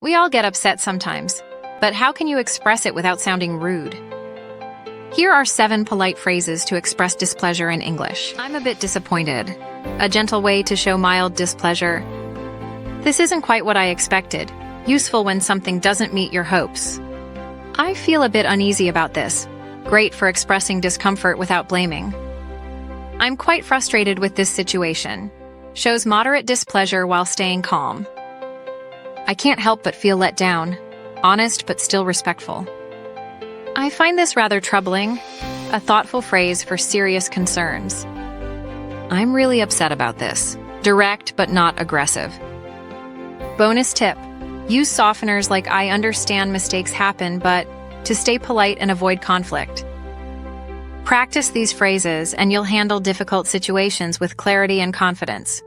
We all get upset sometimes, but how can you express it without sounding rude? Here are 7 polite phrases to express displeasure in English. I'm a bit disappointed. A gentle way to show mild displeasure. This isn't quite what I expected. Useful when something doesn't meet your hopes. I feel a bit uneasy about this. Great for expressing discomfort without blaming. I'm quite frustrated with this situation. Shows moderate displeasure while staying calm. I can't help but feel let down. Honest but still respectful. I find this rather troubling. A thoughtful phrase for serious concerns. I'm really upset about this. Direct but not aggressive. Bonus tip. Use softeners like I understand mistakes happen, but to stay polite and avoid conflict. Practice these phrases and you'll handle difficult situations with clarity and confidence.